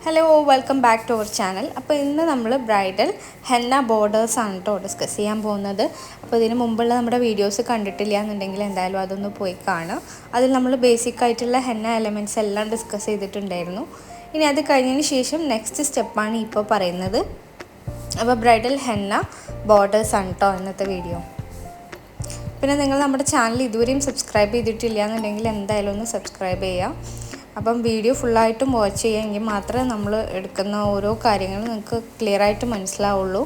Hello welcome back to our channel. അപ്പോൾ ഇന്ന് നമ്മൾ ബ്രൈഡൽ ഹെന്ന ബോർഡേഴ്സ് ആണ് കേട്ടോ ഡിസ്കസ് ചെയ്യാൻ പോകുന്നത്. അപ്പോൾ ഇതിന് മുമ്പുള്ള നമ്മുടെ വീഡിയോസ് കണ്ടിട്ടില്ല എന്നുണ്ടെങ്കിൽ എന്തായാലും അതൊന്ന് പോയി കാണാം. അതിൽ നമ്മൾ ബേസിക് ആയിട്ടുള്ള ഹെന്ന എലമെൻറ്റ്സ് എല്ലാം ഡിസ്കസ് ചെയ്തിട്ടുണ്ടായിരുന്നു. ഇനി അത് കഴിഞ്ഞതിന് ശേഷം നെക്സ്റ്റ് സ്റ്റെപ്പാണ് ഇപ്പോൾ പറയുന്നത്. അപ്പോൾ ബ്രൈഡൽ ഹെന്ന ബോർഡേഴ്സ് ആണ് കേട്ടോ ഇന്നത്തെ വീഡിയോ. പിന്നെ നിങ്ങൾ നമ്മുടെ ചാനൽ ഇതുവരെയും സബ്സ്ക്രൈബ് ചെയ്തിട്ടില്ല എന്നുണ്ടെങ്കിൽ എന്തായാലും ഒന്ന് സബ്സ്ക്രൈബ് ചെയ്യാം. അപ്പം വീഡിയോ ഫുള്ളായിട്ടും വാച്ച് ചെയ്യുമെങ്കിൽ മാത്രമേ നമ്മൾ എടുക്കുന്ന ഓരോ കാര്യങ്ങളും നിങ്ങൾക്ക് ക്ലിയറായിട്ട് മനസ്സിലാവുള്ളൂ.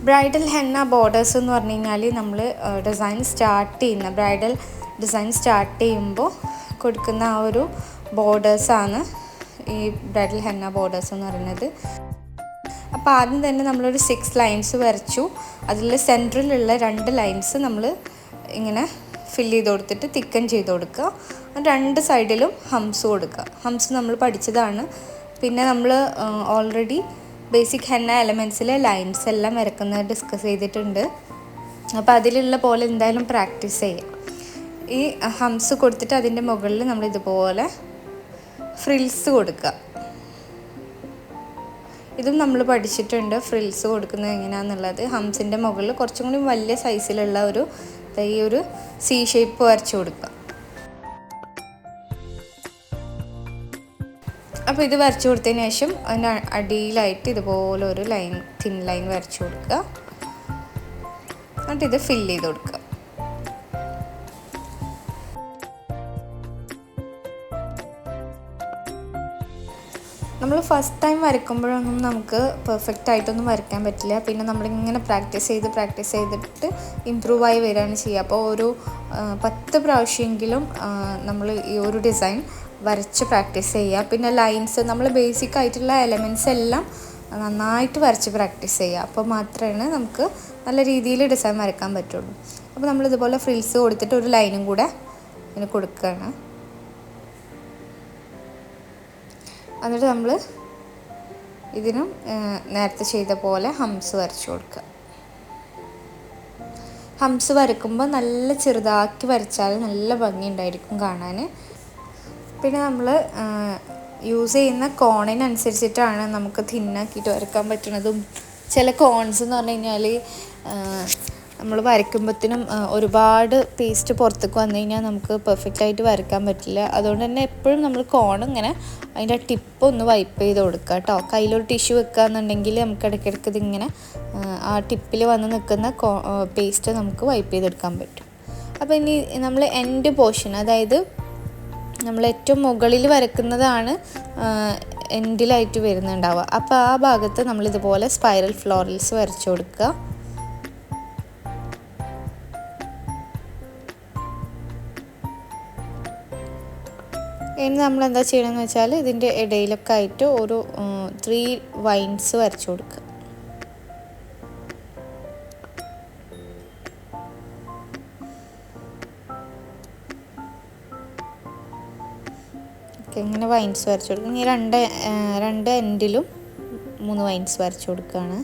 ബ്രൈഡൽ ഹെന്ന ബോർഡേഴ്സ് എന്ന് പറഞ്ഞു കഴിഞ്ഞാൽ നമ്മൾ ബ്രൈഡൽ ഡിസൈൻ സ്റ്റാർട്ട് ചെയ്യുമ്പോൾ കൊടുക്കുന്ന ആ ഒരു ബോർഡേഴ്സാണ് ഈ ബ്രൈഡൽ ഹെന്ന ബോർഡേഴ്സ് എന്ന് പറയുന്നത്. അപ്പോൾ ആദ്യം തന്നെ നമ്മളൊരു 6 ലൈൻസ് വരച്ചു. അതിൽ സെൻറ്ററിലുള്ള 2 ലൈൻസ് നമ്മൾ ഇങ്ങനെ ഫില്ല് ചെയ്ത് കൊടുത്തിട്ട് തിക്കൻ ചെയ്ത് കൊടുക്കുക. 2 സൈഡിലും ഹംസ് കൊടുക്കുക. ഹംസ് നമ്മൾ പഠിച്ചതാണ്. പിന്നെ നമ്മൾ ഓൾറെഡി ബേസിക് ഹെന്ന എലമെൻറ്റ്സിലെ ലൈൻസ് എല്ലാം വരക്കുന്നത് ഡിസ്കസ് ചെയ്തിട്ടുണ്ട്. അപ്പോൾ അതിലുള്ള പോലെ എന്തായാലും പ്രാക്ടീസ് ചെയ്യാം. ഈ ഹംസ് കൊടുത്തിട്ട് അതിൻ്റെ മുകളിൽ നമ്മൾ ഇതുപോലെ ഫ്രിൽസ് കൊടുക്കുക. ഇതും നമ്മൾ പഠിച്ചിട്ടുണ്ട്, ഫ്രിൽസ് കൊടുക്കുന്നത് എങ്ങനെയാണെന്നുള്ളത്. ഹംസിൻ്റെ മുകളിൽ കുറച്ചും കൂടി വലിയ സൈസിലുള്ള ഈ ഒരു സി ഷേപ്പ് വരച്ചു കൊടുക്കുക. അപ്പോൾ ഇത് വരച്ചു കൊടുത്തതിന് ശേഷം അതിൻ്റെ അടിയിലായിട്ട് ഇതുപോലെ ഒരു തിൻ ലൈൻ വരച്ചു കൊടുക്കുക. എന്നിട്ട് ഇത് ഫില്ല് ചെയ്ത് കൊടുക്കുക. നമ്മൾ ഫസ്റ്റ് ടൈം വരയ്ക്കുമ്പോഴൊന്നും നമുക്ക് പെർഫെക്റ്റ് ആയിട്ടൊന്നും വരയ്ക്കാൻ പറ്റില്ല. പിന്നെ നമ്മളിങ്ങനെ പ്രാക്ടീസ് ചെയ്തിട്ട് ഇമ്പ്രൂവ് ആയി വരികയാണ് ചെയ്യുക. അപ്പോൾ ഒരു 10 പ്രാവശ്യമെങ്കിലും നമ്മൾ ഈ ഒരു ഡിസൈൻ വരച്ച് പ്രാക്ടീസ് ചെയ്യുക. പിന്നെ ലൈൻസ് നമ്മൾ ബേസിക് ആയിട്ടുള്ള എലമെൻറ്റ്സ് എല്ലാം നന്നായിട്ട് വരച്ച് പ്രാക്ടീസ് ചെയ്യുക. അപ്പോൾ മാത്രമേ നമുക്ക് നല്ല രീതിയിൽ ഡിസൈൻ വരയ്ക്കാൻ പറ്റുള്ളൂ. അപ്പോൾ നമ്മളിതുപോലെ ഫ്രിൽസ് കൊടുത്തിട്ട് ഒരു ലൈനും കൂടെ ഇതിന് കൊടുക്കുകയാണ്. എന്നിട്ട് നമ്മൾ ഇതിനും നേരത്തെ ചെയ്ത പോലെ ഹംസ് വരച്ചു കൊടുക്കുക. ഹംസ് വരയ്ക്കുമ്പോൾ നല്ല ചെറുതാക്കി വരച്ചാൽ നല്ല ഭംഗിയുണ്ടായിരിക്കും കാണാൻ. പിന്നെ നമ്മൾ യൂസ് ചെയ്യുന്ന കോണിനനുസരിച്ചിട്ടാണ് നമുക്ക് തിന്നാക്കിയിട്ട് വരയ്ക്കാൻ പറ്റുന്നതും. ചില കോൺസ് എന്ന് പറഞ്ഞു കഴിഞ്ഞാൽ നമ്മൾ വരയ്ക്കുമ്പോഴത്തേനും ഒരുപാട് പേസ്റ്റ് പുറത്തേക്ക് വന്നു കഴിഞ്ഞാൽ നമുക്ക് പെർഫെക്റ്റ് ആയിട്ട് വരയ്ക്കാൻ പറ്റില്ല. അതുകൊണ്ട് തന്നെ എപ്പോഴും നമ്മൾ കോൺ ഇങ്ങനെ അതിൻ്റെ ടിപ്പ് ഒന്ന് വൈപ്പ് ചെയ്ത് കൊടുക്കുക കേട്ടോ. കയ്യിലൊരു ടിഷ്യൂ വെക്കുക എന്നുണ്ടെങ്കിൽ നമുക്ക് ഇടയ്ക്കിടയ്ക്ക് ഇതിങ്ങനെ ആ ടിപ്പിൽ വന്ന് നിൽക്കുന്ന പേസ്റ്റ് നമുക്ക് വൈപ്പ് ചെയ്തെടുക്കാൻ പറ്റും. അപ്പോൾ ഇനി നമ്മൾ എൻഡ് പോർഷൻ, അതായത് നമ്മൾ ഏറ്റവും മുകളിൽ വരയ്ക്കുന്നതാണ് എൻഡിലായിട്ട് വരുന്നുണ്ടാവുക. അപ്പോൾ ആ ഭാഗത്ത് നമ്മളിതുപോലെ സ്പൈറൽ ഫ്ലോറൽസ് വരച്ചു കൊടുക്കുക. ഇനി നമ്മൾ എന്താ ചെയ്യണമെന്ന് വെച്ചാൽ ഇതിൻ്റെ ഇടയിലൊക്കെ ആയിട്ട് ഒരു 3 വൈൻസ് വരച്ചു കൊടുക്കുക. ഇങ്ങനെ വൈൻസ് വരച്ചു കൊടുക്കുക. ഇനി രണ്ട് എൻഡിലും 3 വൈൻസ് വരച്ചു കൊടുക്കുകയാണ്.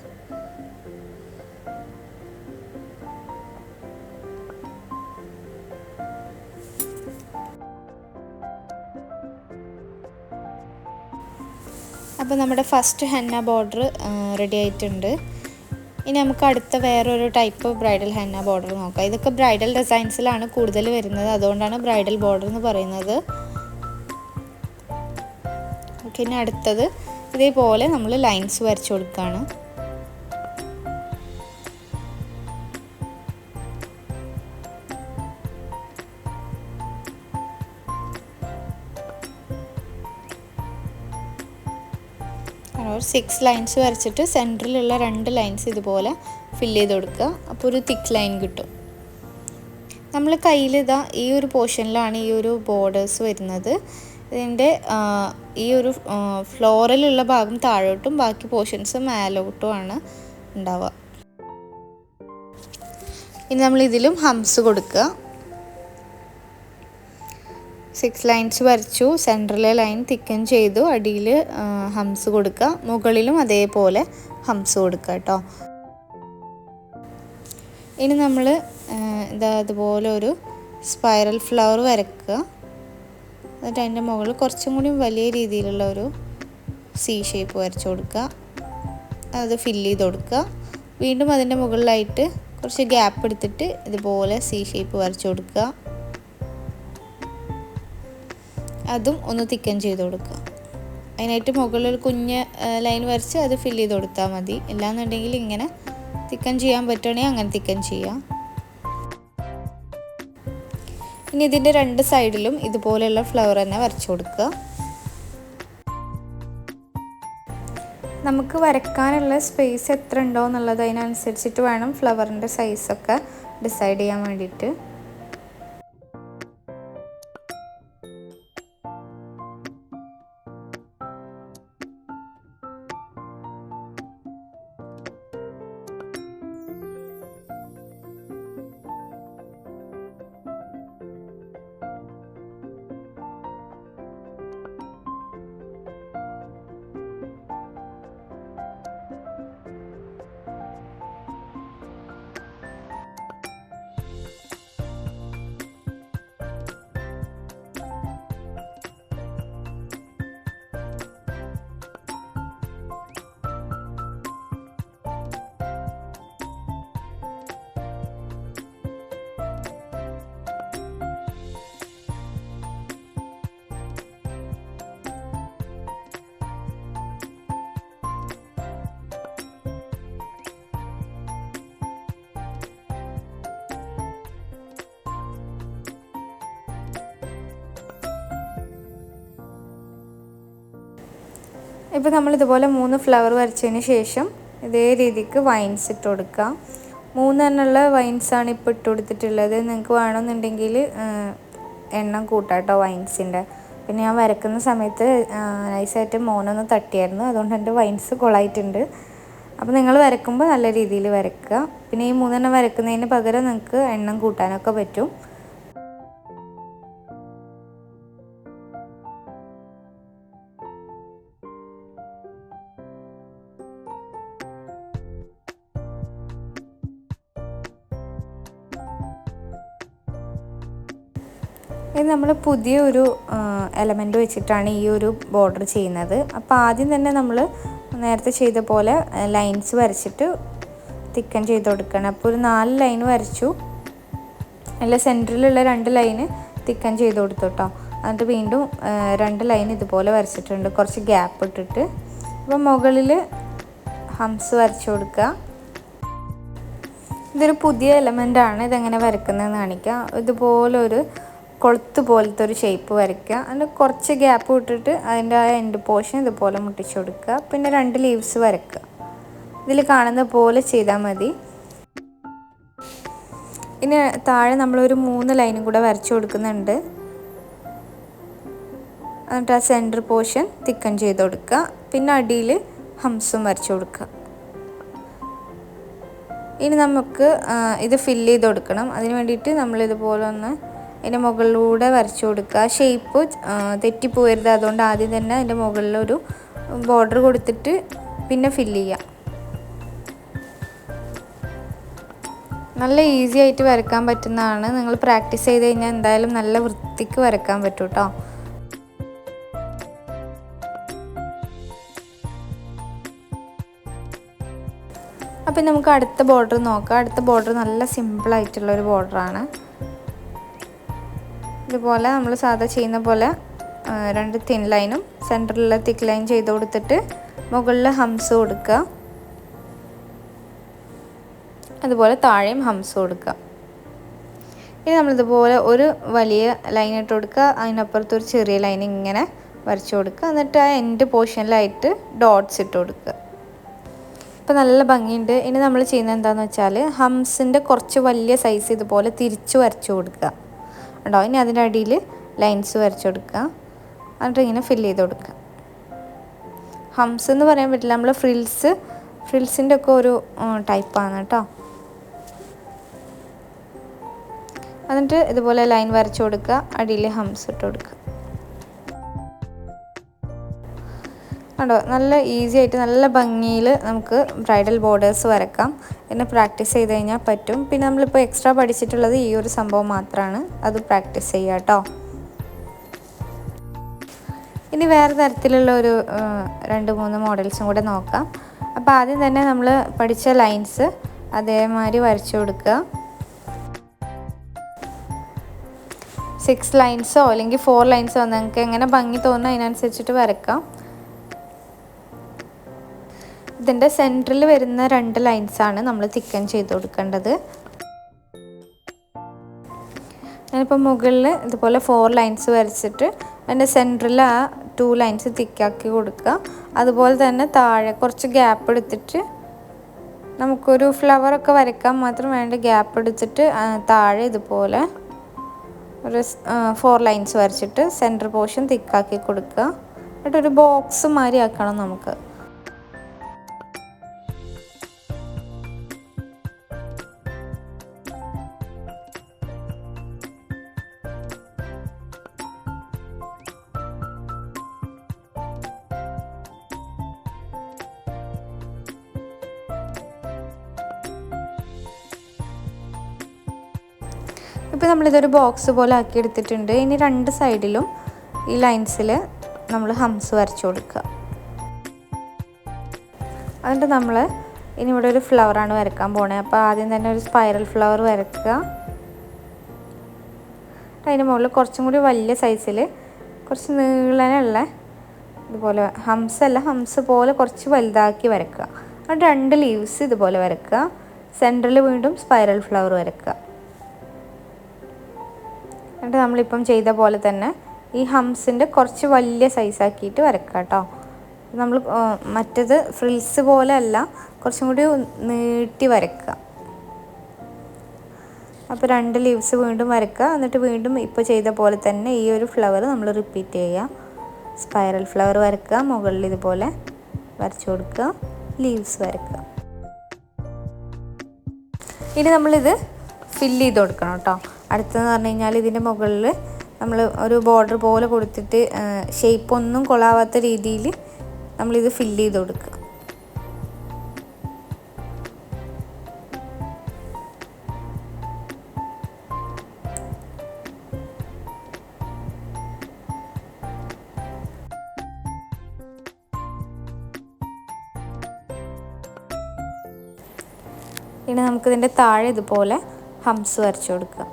അപ്പോൾ നമ്മുടെ ഫസ്റ്റ് ഹെന്ന ബോർഡർ റെഡി ആയിട്ടുണ്ട്. ഇനി നമുക്ക് അടുത്ത വേറൊരു ടൈപ്പ് ബ്രൈഡൽ ഹെന്ന ബോർഡർ നോക്കാം. ഇതൊക്കെ ബ്രൈഡൽ ഡിസൈൻസിലാണ് കൂടുതൽ വരുന്നത്, അതുകൊണ്ടാണ് ബ്രൈഡൽ ബോർഡർ എന്ന് പറയുന്നത്. ഓക്കെ, ഇനി അടുത്തത് ഇതേപോലെ നമ്മൾ ലൈൻസ് വരച്ചു കൊടുക്കുകയാണ്. ഒരു 6 ലൈൻസ് വരച്ചിട്ട് സെൻറ്ററിലുള്ള 2 ലൈൻസ് ഇതുപോലെ ഫില്ല് ചെയ്ത് കൊടുക്കുക. അപ്പോൾ ഒരു തിക്ക് ലൈൻ കിട്ടും. നമ്മൾ കയ്യിൽ ഈ ഒരു പോർഷനിലാണ് ഈ ഒരു ബോർഡേഴ്സ് വരുന്നത്. ഇതിൻ്റെ ഈ ഒരു ഫ്ലോറിലുള്ള ഭാഗം താഴോട്ടും ബാക്കി പോർഷൻസ് മേലോട്ടുമാണ് ഉണ്ടാവുക. ഇനി നമ്മൾ ഇതിലും ഹംസ് കൊടുക്കുക. 6 ലൈൻസ് വരച്ചു, സെൻറ്ററിലെ ലൈൻ തിക്കൻ ചെയ്തു, അടിയിൽ ഹംസ് കൊടുക്കുക, മുകളിലും അതേപോലെ ഹംസ് കൊടുക്കുക കേട്ടോ. ഇനി നമ്മൾ അതുപോലെ ഒരു സ്പൈറൽ ഫ്ലവർ വരക്കുക. എന്നിട്ട് അതിൻ്റെ മുകളിൽ കുറച്ചും കൂടി വലിയ രീതിയിലുള്ള ഒരു സി ഷേപ്പ് വരച്ചു കൊടുക്കുക. അത് ഫില്ല് ചെയ്ത് കൊടുക്കുക. വീണ്ടും അതിൻ്റെ മുകളിലായിട്ട് കുറച്ച് ഗ്യാപ്പ് എടുത്തിട്ട് ഇതുപോലെ സി ഷേപ്പ് വരച്ചു കൊടുക്കുക. അതും ഒന്ന് തിക്കൻ ചെയ്ത് കൊടുക്കുക. അതിനായിട്ട് മുകളിൽ ഒരു കുഞ്ഞ് ലൈൻ വരച്ച് അത് ഫില്ല് ചെയ്ത് കൊടുത്താൽ മതി. അല്ലാന്നുണ്ടെങ്കിൽ ഇങ്ങനെ തിക്കൻ ചെയ്യാൻ പറ്റുകയാണെങ്കിൽ അങ്ങനെ തിക്കൻ ചെയ്യാം. ഇനി ഇതിൻ്റെ രണ്ട് സൈഡിലും ഇതുപോലെയുള്ള ഫ്ലവർ തന്നെ വരച്ചു കൊടുക്കുക. നമുക്ക് വരയ്ക്കാനുള്ള സ്പേസ് എത്ര ഉണ്ടോ എന്നുള്ളത് അതിനനുസരിച്ചിട്ട് വേണം ഫ്ലവറിൻ്റെ സൈസൊക്കെ ഡിസൈഡ് ചെയ്യാൻ വേണ്ടിയിട്ട്. ഇപ്പോൾ നമ്മളിതുപോലെ 3 ഫ്ലവർ വരച്ചതിന് ശേഷം ഇതേ രീതിക്ക് വൈൻസ് ഇട്ട് കൊടുക്കുക. 3 എണ്ണമുള്ള വൈൻസാണ് ഇപ്പോൾ ഇട്ട് കൊടുത്തിട്ടുള്ളത്. നിങ്ങൾക്ക് വേണമെന്നുണ്ടെങ്കിൽ എണ്ണം കൂട്ടാം കേട്ടോ വൈൻസിൻ്റെ. പിന്നെ ഞാൻ വരക്കുന്ന സമയത്ത് നൈസായിട്ട് മോനൊന്ന് തട്ടിയായിരുന്നു, അതുകൊണ്ട് എൻ്റെ വൈൻസ് കൊളായിട്ടുണ്ട്. അപ്പോൾ നിങ്ങൾ വരക്കുമ്പോൾ നല്ല രീതിയിൽ വരക്കുക. പിന്നെ ഈ 3 എണ്ണം വരക്കുന്നതിന് പകരം നിങ്ങൾക്ക് എണ്ണം കൂട്ടാനൊക്കെ പറ്റും. ഇത് നമ്മൾ പുതിയൊരു എലമെൻറ്റ് വെച്ചിട്ടാണ് ഈ ഒരു ബോർഡർ ചെയ്യുന്നത്. അപ്പോൾ ആദ്യം തന്നെ നമ്മൾ നേരത്തെ ചെയ്ത പോലെ ലൈൻസ് വരച്ചിട്ട് തിക്കൻ ചെയ്ത് കൊടുക്കണം. അപ്പോൾ ഒരു 4 ലൈൻ വരച്ചു. അല്ല, സെൻറ്ററിലുള്ള 2 ലൈന് തിക്കൻ ചെയ്ത് കൊടുത്തു കേട്ടോ. എന്നിട്ട് വീണ്ടും 2 ലൈൻ ഇതുപോലെ വരച്ചിട്ടുണ്ട്, കുറച്ച് ഗ്യാപ്പ് ഇട്ടിട്ട്. അപ്പോൾ മുകളിൽ ഹംസ് വരച്ചു കൊടുക്കുക. ഇതൊരു പുതിയ എലമെൻ്റാണ്. ഇതെങ്ങനെ വരക്കുന്നതെന്ന് കാണിക്കാം. ഇതുപോലൊരു കൊളുത്ത് പോലത്തെ ഒരു ഷേപ്പ് വരയ്ക്കുക. അതിന് കുറച്ച് ഗ്യാപ്പ് വിട്ടിട്ട് അതിൻ്റെ ആ എൻഡ് പോർഷൻ ഇതുപോലെ മുട്ടിച്ചു കൊടുക്കുക. പിന്നെ 2 ലീവ്സ് വരയ്ക്കുക. ഇതിൽ കാണുന്ന പോലെ ചെയ്താൽ മതി. ഇനി താഴെ നമ്മളൊരു 3 ലൈനും കൂടെ വരച്ചു കൊടുക്കുന്നുണ്ട്. എന്നിട്ട് ആ സെൻറ്റർ പോർഷൻ തിക്കൻ ചെയ്ത് കൊടുക്കുക. പിന്നെ അടിയിൽ ഹംസും വരച്ചു കൊടുക്കുക. ഇനി നമുക്ക് ഇത് ഫില്ല് ചെയ്ത് കൊടുക്കണം. അതിന് വേണ്ടിയിട്ട് നമ്മളിതുപോലെ ഒന്ന് അതിൻ്റെ മുകളിലൂടെ വരച്ചു കൊടുക്കുക. ഷേപ്പ് തെറ്റിപ്പോയരുത്, അതുകൊണ്ട് ആദ്യം തന്നെ അതിൻ്റെ മുകളിലൊരു ബോർഡർ കൊടുത്തിട്ട് പിന്നെ ഫില്ല് ചെയ്യുക. നല്ല ഈസി ആയിട്ട് വരയ്ക്കാൻ പറ്റുന്നതാണ്. നിങ്ങൾ പ്രാക്ടീസ് ചെയ്ത് കഴിഞ്ഞാൽ എന്തായാലും നല്ല വൃത്തിക്ക് വരയ്ക്കാൻ പറ്റും കേട്ടോ. അപ്പം നമുക്ക് അടുത്ത ബോർഡർ നോക്കാം. അടുത്ത ബോർഡർ നല്ല സിമ്പിളായിട്ടുള്ളൊരു ബോർഡറാണ്. ഇതുപോലെ നമ്മൾ സാധാ ചെയ്യുന്ന പോലെ 2 തിൻ ലൈനും സെൻറ്ററിലുള്ള തിക്ക് ലൈൻ ചെയ്ത് കൊടുത്തിട്ട് മുകളിൽ ഹംസ് കൊടുക്കുക. അതുപോലെ താഴെയും ഹംസ് കൊടുക്കുക. ഇനി നമ്മളിതുപോലെ ഒരു വലിയ ലൈൻ ഇട്ട് കൊടുക്കുക. അതിനപ്പുറത്തൊരു ചെറിയ ലൈൻ ഇങ്ങനെ വരച്ചു കൊടുക്കുക. എന്നിട്ട് ആ എൻഡ് പോർഷനിലായിട്ട് ഡോട്ട്സ് ഇട്ട് കൊടുക്കുക. ഇപ്പോൾ നല്ല ഭംഗിയുണ്ട്. ഇനി നമ്മൾ ചെയ്യുന്നത് എന്താണെന്ന് വെച്ചാൽ ഹംസിൻ്റെ കുറച്ച് വലിയ സൈസ് ഇതുപോലെ തിരിച്ച് വരച്ചു കൊടുക്കുക കേട്ടോ. ഇനി അതിൻ്റെ അടിയിൽ ലൈൻസ് വരച്ചു കൊടുക്കുക. എന്നിട്ട് ഇങ്ങനെ ഫില്ല് ചെയ്ത് കൊടുക്കുക. ഹംസ് എന്ന് പറയാൻ പറ്റില്ല, നമ്മൾ ഫ്രിൽസിൻ്റെ ഒക്കെ ഒരു ടൈപ്പാണ് കേട്ടോ. എന്നിട്ട് ഇതുപോലെ ലൈൻ വരച്ചു കൊടുക്കുക. അടിയിൽ ഹംസ് ഇട്ട് കൊടുക്കുക. കണ്ടോ, നല്ല ഈസി ആയിട്ട് നല്ല ഭംഗിയിൽ നമുക്ക് ബ്രൈഡൽ ബോർഡേഴ്സ് വരക്കാം. പിന്നെ പ്രാക്ടീസ് ചെയ്ത് കഴിഞ്ഞാൽ പറ്റും. പിന്നെ നമ്മളിപ്പോൾ എക്സ്ട്രാ പഠിച്ചിട്ടുള്ളത് ഈ ഒരു സംഭവം മാത്രമാണ്. അത് പ്രാക്ടീസ് ചെയ്യുക കേട്ടോ. ഇനി വേറെ തരത്തിലുള്ള ഒരു 2-3 മോഡൽസും കൂടെ നോക്കാം. അപ്പോൾ ആദ്യം തന്നെ നമ്മൾ പഠിച്ച ലൈൻസ് അതേമാതിരി വരച്ചു കൊടുക്കുക. 6 ലൈൻസോ അല്ലെങ്കിൽ 4 ലൈൻസോ നിങ്ങൾക്ക് എങ്ങനെ ഭംഗി തോന്നുന്നു അതിനനുസരിച്ചിട്ട് വരക്കാം. ഇതിൻ്റെ സെൻറ്ററിൽ വരുന്ന 2 ലൈൻസാണ് നമ്മൾ തിക്കൻ ചെയ്ത് കൊടുക്കേണ്ടത്. ഞാനിപ്പോൾ മുകളിൽ ഇതുപോലെ 4 ലൈൻസ് വരച്ചിട്ട് അതിൻ്റെ സെൻറ്ററിൽ ആ 2 ലൈൻസ് തിക്കാക്കി കൊടുക്കുക. അതുപോലെ തന്നെ താഴെ കുറച്ച് ഗ്യാപ്പ് എടുത്തിട്ട് നമുക്കൊരു ഫ്ലവറൊക്കെ വരയ്ക്കാൻ മാത്രം വേണ്ട ഗ്യാപ്പ് എടുത്തിട്ട് താഴെ ഇതുപോലെ ഒരു 4 ലൈൻസ് വരച്ചിട്ട് സെൻറ്റർ പോർഷൻ തിക്കാക്കി കൊടുക്കുക. എന്നിട്ടൊരു ബോക്സ് മാതിരി ആക്കണം നമുക്ക്. ഇപ്പോൾ നമ്മളിതൊരു ബോക്സ് പോലെ ആക്കി എടുത്തിട്ടുണ്ട്. ഇനി 2 സൈഡിലും ഈ ലൈൻസിൽ നമ്മൾ ഹംസ് വരച്ചു കൊടുക്കുക. എന്നിട്ട് നമ്മൾ ഇനി ഇവിടെ ഒരു ഫ്ലവറാണ് വരയ്ക്കാൻ പോണേ. അപ്പോൾ ആദ്യം തന്നെ ഒരു സ്പൈറൽ ഫ്ലവർ വരയ്ക്കുക. അതിന് മുകളിൽ കുറച്ചും കൂടി വലിയ സൈസിൽ കുറച്ച് നീളനുള്ള ഇതുപോലെ ഹംസ് പോലെ കുറച്ച് വലുതാക്കി വരയ്ക്കുക. എന്നിട്ട് 2 ലീവ്സ് ഇതുപോലെ വരയ്ക്കുക. സെൻറ്ററിൽ വീണ്ടും സ്പൈറൽ ഫ്ലവർ വരയ്ക്കുക. എന്നിട്ട് നമ്മളിപ്പം ചെയ്ത പോലെ തന്നെ ഈ ഹംസിൻ്റെ കുറച്ച് വലിയ സൈസാക്കിയിട്ട് വരക്കുക കേട്ടോ. നമ്മൾ മറ്റേത് ഫ്രിൽസ് പോലെ അല്ല, കുറച്ചും കൂടി നീട്ടി വരക്കുക. അപ്പോൾ 2 ലീവ്സ് വീണ്ടും വരക്കുക. എന്നിട്ട് വീണ്ടും ഇപ്പോൾ ചെയ്ത പോലെ തന്നെ ഈ ഒരു ഫ്ലവർ നമ്മൾ റിപ്പീറ്റ് ചെയ്യുക. സ്പൈറൽ ഫ്ലവർ വരക്കുക, മുകളിൽ ഇതുപോലെ വരച്ചു കൊടുക്കുക, ലീവ്സ് വരക്കുക. ഇനി നമ്മളിത് ഫില്ല് ചെയ്ത് കൊടുക്കണം കേട്ടോ. അടുത്തതെന്ന് പറഞ്ഞു കഴിഞ്ഞാൽ ഇതിൻ്റെ മുകളിൽ നമ്മൾ ഒരു ബോർഡർ പോലെ കൊടുത്തിട്ട് ഷേപ്പ് ഒന്നും കൊള്ളാവാത്ത രീതിയിൽ നമ്മളിത് ഫില്ല് ചെയ്ത് കൊടുക്കുക. ഇനി നമുക്കിതിൻ്റെ താഴെ ഇതുപോലെ ഹംസ് വരച്ചു കൊടുക്കുക.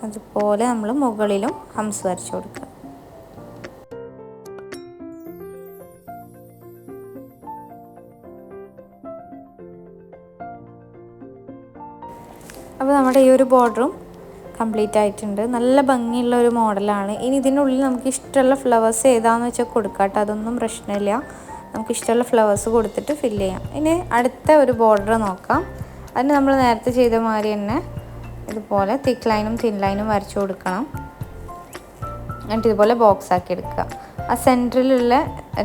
അതുപോലെ നമ്മൾ മുകളിലും ഹംസ് വരച്ചു കൊടുക്കുക. അപ്പോൾ നമ്മുടെ ഈ ഒരു ബോർഡറും കംപ്ലീറ്റ് ആയിട്ടുണ്ട്. നല്ല ഭംഗിയുള്ള ഒരു മോഡലാണ്. ഇനി ഇതിനുള്ളിൽ നമുക്ക് ഇഷ്ടമുള്ള ഫ്ലവേഴ്സ് ഏതാണെന്ന് വെച്ചാൽ കൊടുക്കാം കേട്ടോ. അതൊന്നും പ്രശ്നമില്ല. നമുക്ക് ഇഷ്ടമുള്ള ഫ്ലവേഴ്സ് കൊടുത്തിട്ട് ഫില്ല് ചെയ്യാം. ഇനി അടുത്ത ഒരു ബോർഡർ നോക്കാം. അതിന് നമ്മൾ നേരത്തെ ചെയ്ത മാതിരി തന്നെ ഇതുപോലെ തിക്ക് ലൈനും തിൻ ലൈനും വരച്ചു കൊടുക്കണം. എന്നിട്ട് ഇതുപോലെ ബോക്സ് ആക്കി എടുക്കുക. ആ സെൻറ്ററിലുള്ള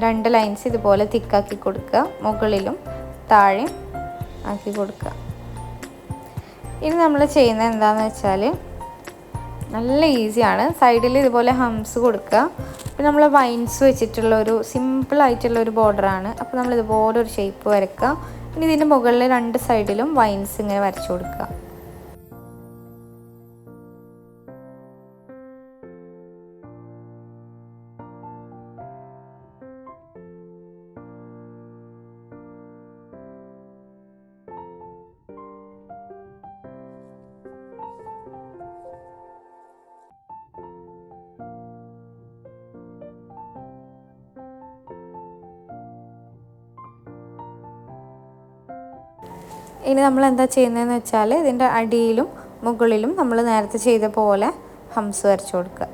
2 ലൈൻസ് ഇതുപോലെ തിക്കാക്കി കൊടുക്കുക. മുകളിലും താഴെയും ആക്കി കൊടുക്കുക. ഇനി നമ്മൾ ചെയ്യുന്നത് എന്താണെന്ന് വെച്ചാൽ നല്ല ഈസിയാണ്. സൈഡിൽ ഇതുപോലെ ഹംസ് കൊടുക്കുക. പിന്നെ നമ്മൾ വൈൻസ് വെച്ചിട്ടുള്ള ഒരു സിമ്പിളായിട്ടുള്ള ഒരു ബോർഡറാണ്. അപ്പോൾ നമ്മൾ ഇതുപോലെ ഒരു ഷേപ്പ് വരയ്ക്കുക. ഇനി ഇതിൻ്റെ മുകളിൽ 2 സൈഡിലും വൈൻസ് ഇങ്ങനെ വരച്ചു കൊടുക്കുക. ഇനി നമ്മൾ എന്താ ചെയ്യുന്നതെന്ന് വെച്ചാൽ ഇതിൻ്റെ അടിയിലും മുകളിലും നമ്മൾ നേരത്തെ ചെയ്ത പോലെ ഹംസ് വരച്ചു കൊടുക്കുക.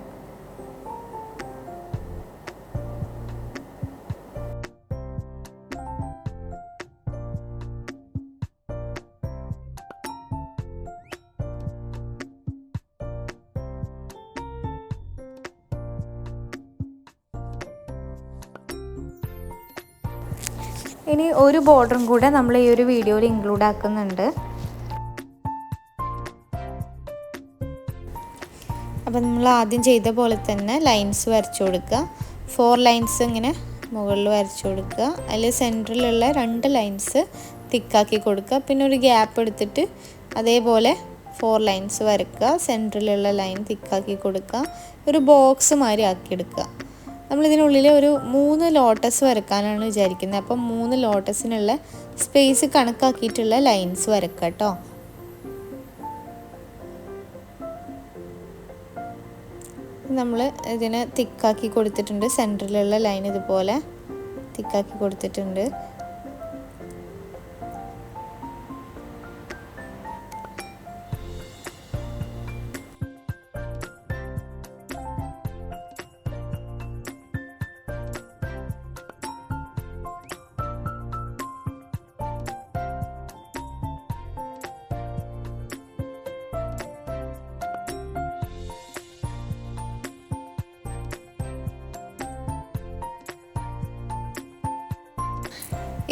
ഇനി ഒരു ബോർഡറും കൂടെ നമ്മൾ ഈ ഒരു വീഡിയോയിൽ ഇൻക്ലൂഡ് ആക്കുന്നുണ്ട്. അപ്പോൾ നമ്മൾ ആദ്യം ചെയ്ത പോലെ തന്നെ ലൈൻസ് വരച്ചു കൊടുക്കുക. 4 ലൈൻസ് ഇങ്ങനെ മുകളിൽ വരച്ചു കൊടുക്കുക. അതിൽ സെൻറ്ററിലുള്ള 2 ലൈൻസ് തിക്കാക്കി കൊടുക്കുക. പിന്നെ ഒരു ഗ്യാപ്പ് എടുത്തിട്ട് അതേപോലെ 4 ലൈൻസ് വരയ്ക്കുക. സെൻറ്ററിലുള്ള ലൈൻ തിക്കാക്കി കൊടുക്കുക. ഒരു ബോക്സ് മാതിരി ആക്കിയെടുക്കുക. നമ്മളിതിനുള്ളിൽ ഒരു 3 ലോട്ടസ് വരയ്ക്കാനാണ് വിചാരിക്കുന്നത്. അപ്പം 3 ലോട്ടസിനുള്ള സ്പേസ് കണക്കാക്കിയിട്ടുള്ള ലൈൻസ് വരയ്ക്കുക കേട്ടോ. നമ്മൾ ഇതിനെ തിക്കാക്കി കൊടുത്തിട്ടുണ്ട്. സെൻറ്ററിലുള്ള ലൈൻ ഇതുപോലെ തിക്കാക്കി കൊടുത്തിട്ടുണ്ട്.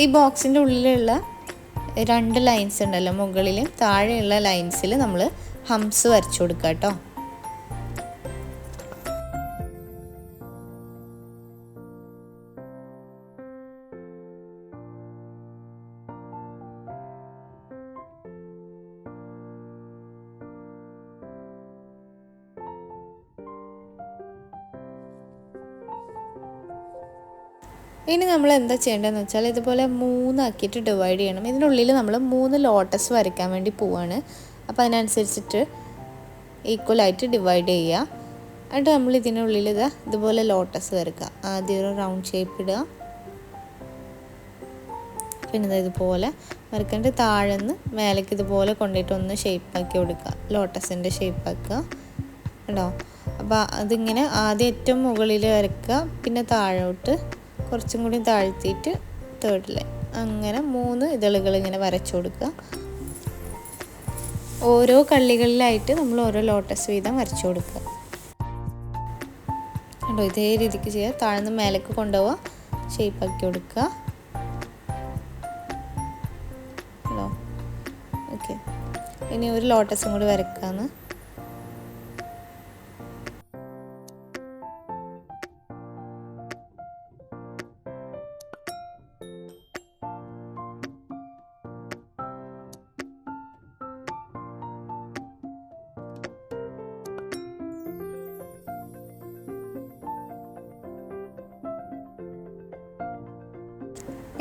ഈ ബോക്സിൻ്റെ ഉള്ളിലുള്ള 2 ലൈൻസ് ഉണ്ടല്ലോ, മുകളിലും താഴെയുള്ള ലൈൻസിൽ നമ്മൾ ഹംസ് വരച്ചു കൊടുക്കുക കേട്ടോ. ഇനി നമ്മൾ എന്താ ചെയ്യേണ്ടതെന്ന് വെച്ചാൽ ഇതുപോലെ 3 ആക്കിയിട്ട് ഡിവൈഡ് ചെയ്യണം. ഇതിനുള്ളിൽ നമ്മൾ 3 ലോട്ടസ് വരയ്ക്കാൻ വേണ്ടി പോവാണ്. അപ്പോൾ അതിനനുസരിച്ചിട്ട് ഈക്വലായിട്ട് ഡിവൈഡ് ചെയ്യുക. എന്നിട്ട് നമ്മൾ ഇതിനുള്ളിൽ ഇതുപോലെ ലോട്ടസ് വരയ്ക്കുക. ആദ്യം ഒരു റൗണ്ട് ഷേപ്പ് ഇടുക. പിന്നെ ഇതുപോലെ വരയ്ക്കേണ്ട. താഴെ നിന്ന് മേലേക്ക് ഇതുപോലെ കൊണ്ടുപോയിട്ട് ഒന്ന് ഷേപ്പാക്കി കൊടുക്കുക. ലോട്ടസിൻ്റെ ഷേപ്പാക്കുക കേട്ടോ. അപ്പോൾ അതിങ്ങനെ ആദ്യം ഏറ്റവും മുകളിൽ വരയ്ക്കുക. പിന്നെ താഴോട്ട് കുറച്ചും കൂടി താഴ്ത്തിയിട്ട് 3rd ലൈൻ. അങ്ങനെ 3 ഇതളുകൾ ഇങ്ങനെ വരച്ചു കൊടുക്കുക. ഓരോ കള്ളികളിലായിട്ട് നമ്മൾ ഓരോ ലോട്ടസ് വീതം വരച്ചു കൊടുക്കുക കേട്ടോ. ഇതേ രീതിക്ക് ചെയ്യുക. താഴ്ന്ന് മേലേക്ക് കൊണ്ടുപോവുക, ഷേപ്പാക്കി കൊടുക്കുക കേട്ടോ. ഓക്കെ, ഇനി ഒരു ലോട്ടസും കൂടി വരയ്ക്കാമെന്ന്.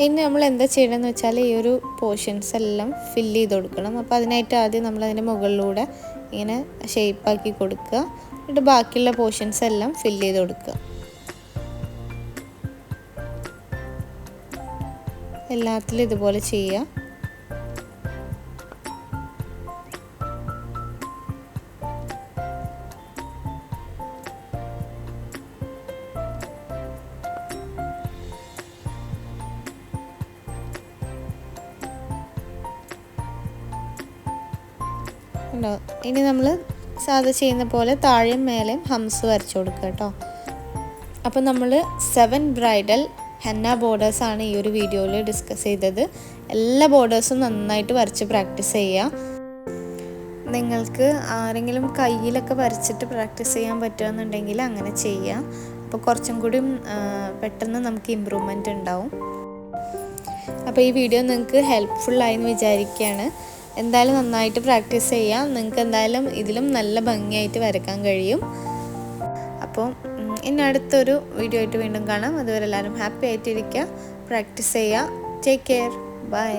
ഇനി നമ്മൾ എന്താ ചെയ്യണമെന്ന് വെച്ചാൽ ഈ ഒരു പോർഷൻസ് എല്ലാം ഫില്ല് ചെയ്ത് കൊടുക്കണം. അപ്പോൾ അതിനായിട്ട് ആദ്യം നമ്മൾ അതിൻ്റെ മുകളിലൂടെ ഇങ്ങനെ ഷേപ്പാക്കി കൊടുക്കുക. എന്നിട്ട് ബാക്കിയുള്ള പോർഷൻസ് എല്ലാം ഫില്ല് ചെയ്ത് കൊടുക്കുക. എല്ലാത്തിലും ഇതുപോലെ ചെയ്യുക. ഇനി നമ്മൾ സാധാ ചെയ്യുന്ന പോലെ താഴെയും മേലെയും ഹംസ് വരച്ചു കൊടുക്കുക കേട്ടോ. അപ്പോൾ നമ്മൾ 7 ബ്രൈഡൽ ഹെന്ന ബോർഡേഴ്സാണ് ഈ ഒരു വീഡിയോയിൽ ഡിസ്കസ് ചെയ്തത്. എല്ലാ ബോർഡേഴ്സും നന്നായിട്ട് വരച്ച് പ്രാക്ടീസ് ചെയ്യുക. നിങ്ങൾക്ക് ആരെങ്കിലും കയ്യിലൊക്കെ വരച്ചിട്ട് പ്രാക്ടീസ് ചെയ്യാൻ പറ്റുമെന്നുണ്ടെങ്കിൽ അങ്ങനെ ചെയ്യുക. അപ്പോൾ കുറച്ചും കൂടി പെട്ടെന്ന് നമുക്ക് ഇമ്പ്രൂവ്മെൻ്റ് ഉണ്ടാവും. അപ്പോൾ ഈ വീഡിയോ നിങ്ങൾക്ക് ഹെൽപ്ഫുള്ളായെന്ന് വിചാരിക്കുകയാണ്. എന്തായാലും നന്നായിട്ട് പ്രാക്ടീസ് ചെയ്യാം. നിങ്ങൾക്ക് എന്തായാലും ഇതിലും നല്ല ഭംഗിയായിട്ട് വരയ്ക്കാൻ കഴിയും. അപ്പോൾ ഇനി അടുത്തൊരു വീഡിയോ ആയിട്ട് വീണ്ടും കാണാം. അതുവരെ എല്ലാവരും ഹാപ്പി ആയിട്ടിരിക്കുക, പ്രാക്ടീസ് ചെയ്യുക. Take care, by.